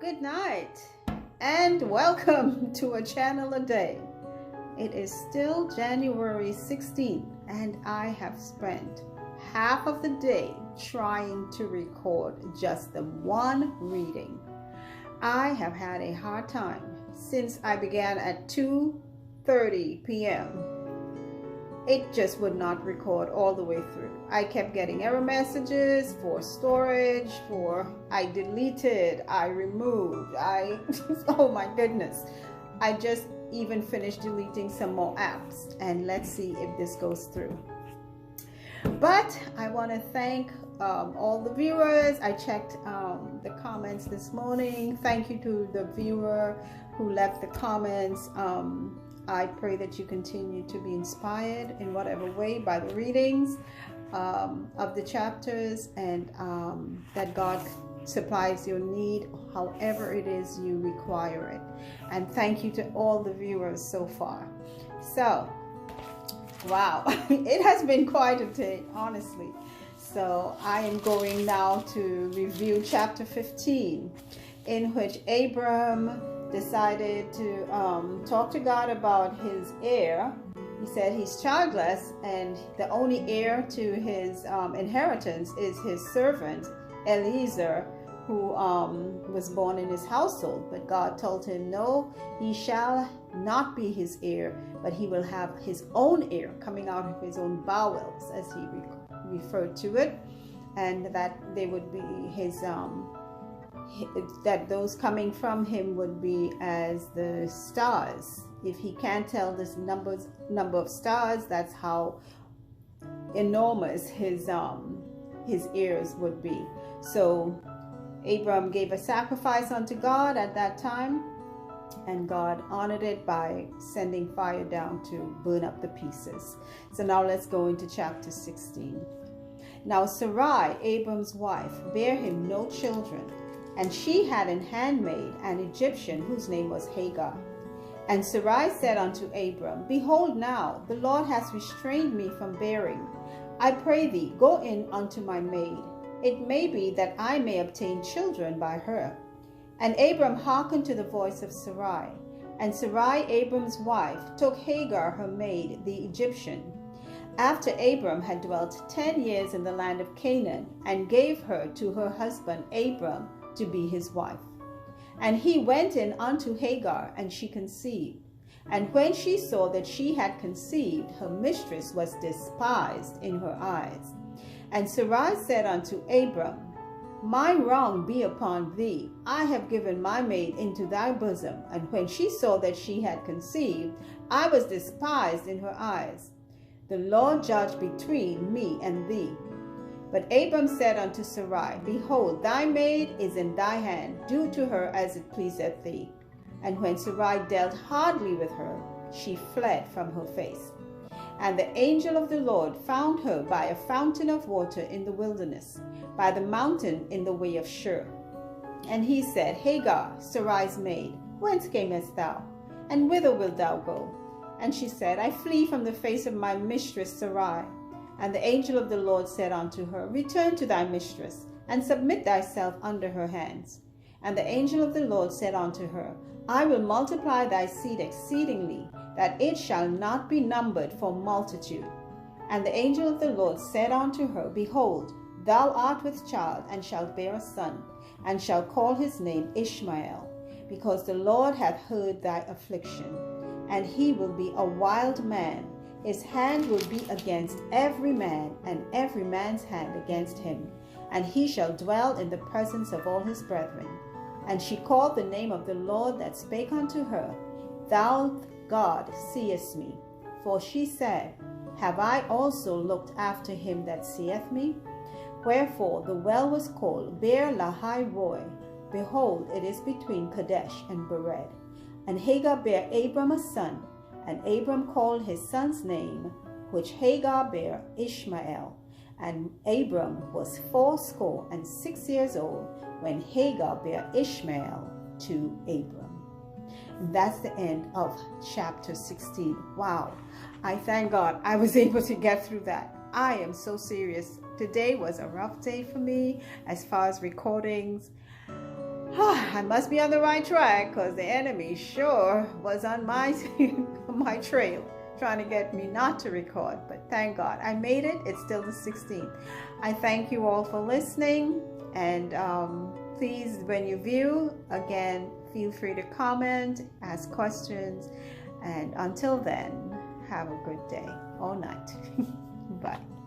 Good night and welcome to A Channel a Day. It is still January 16th and I have spent half of the day trying to record just the one reading. I have had a hard time since I began at 2:30 p.m. It just would not record all the way through. I kept getting error messages for storage, I deleted, I removed, oh my goodness. I just even finished deleting some more apps, and let's see if this goes through. But I want to thank all the viewers. I checked the comments this morning. Thank you to the viewer who left the comments. I pray that you continue to be inspired in whatever way by the readings of the chapters, and that God supplies your need however it is you require it. And thank you to all the viewers so far. So, wow, it has been quite a day, honestly. So I am going now to review chapter 15, in which Abram decided to talk to God about his heir. He said he's childless, and the only heir to his inheritance is his servant Eliezer, who was born in his household. But God told him, no, he shall not be his heir, but he will have his own heir coming out of his own bowels, as he referred to it, and that they would be his that those coming from him would be as the stars. If he can't tell this number of stars, that's how enormous his ears would be. So Abram gave a sacrifice unto God at that time, and God honored it by sending fire down to burn up the pieces. So now let's go into chapter 16. Now Sarai, Abram's wife, bare him no children, and she had an handmaid, an Egyptian, whose name was Hagar. And Sarai said unto Abram, Behold now, the Lord hath restrained me from bearing. I pray thee, go in unto my maid. It may be that I may obtain children by her. And Abram hearkened to the voice of Sarai. And Sarai, Abram's wife, took Hagar her maid, the Egyptian, after Abram had dwelt 10 years in the land of Canaan, and gave her to her husband Abram to be his wife. And he went in unto Hagar, and she conceived. And when she saw that she had conceived, her mistress was despised in her eyes. And Sarai said unto Abram, My wrong be upon thee. I have given my maid into thy bosom. And when she saw that she had conceived, I was despised in her eyes. The Lord judge between me and thee. But Abram said unto Sarai, Behold, thy maid is in thy hand. Do to her as it pleaseth thee. And when Sarai dealt hardly with her, she fled from her face. And the angel of the Lord found her by a fountain of water in the wilderness, by the mountain in the way of Shur. And he said, Hagar, Sarai's maid, whence camest thou? And whither wilt thou go? And she said, I flee from the face of my mistress Sarai. And the angel of the Lord said unto her, Return to thy mistress, and submit thyself under her hands. And the angel of the Lord said unto her, I will multiply thy seed exceedingly, that it shall not be numbered for multitude. And the angel of the Lord said unto her, Behold, thou art with child, and shalt bear a son, and shalt call his name Ishmael, because the Lord hath heard thy affliction. And he will be a wild man. His hand will be against every man, and every man's hand against him. And he shall dwell in the presence of all his brethren. And she called the name of the Lord that spake unto her, Thou, God, seest me. For she said, Have I also looked after him that seeth me? Wherefore the well was called Beer Lahai Roi. Behold, it is between Kadesh and Bered. And Hagar bare Abram a son, and Abram called his son's name, which Hagar bare, Ishmael. And Abram was 86 years old when Hagar bare Ishmael to Abram. And that's the end of chapter 16. Wow. I thank God I was able to get through that. I am so serious. Today was a rough day for me as far as recordings. I I must be on the right track, because the enemy sure was on my my trail, trying to get me not to record. But thank God I made it. It's still the 16th. I thank you all for listening, and please, when you view again, feel free to comment, ask questions, and until then, have a good day or night. Bye.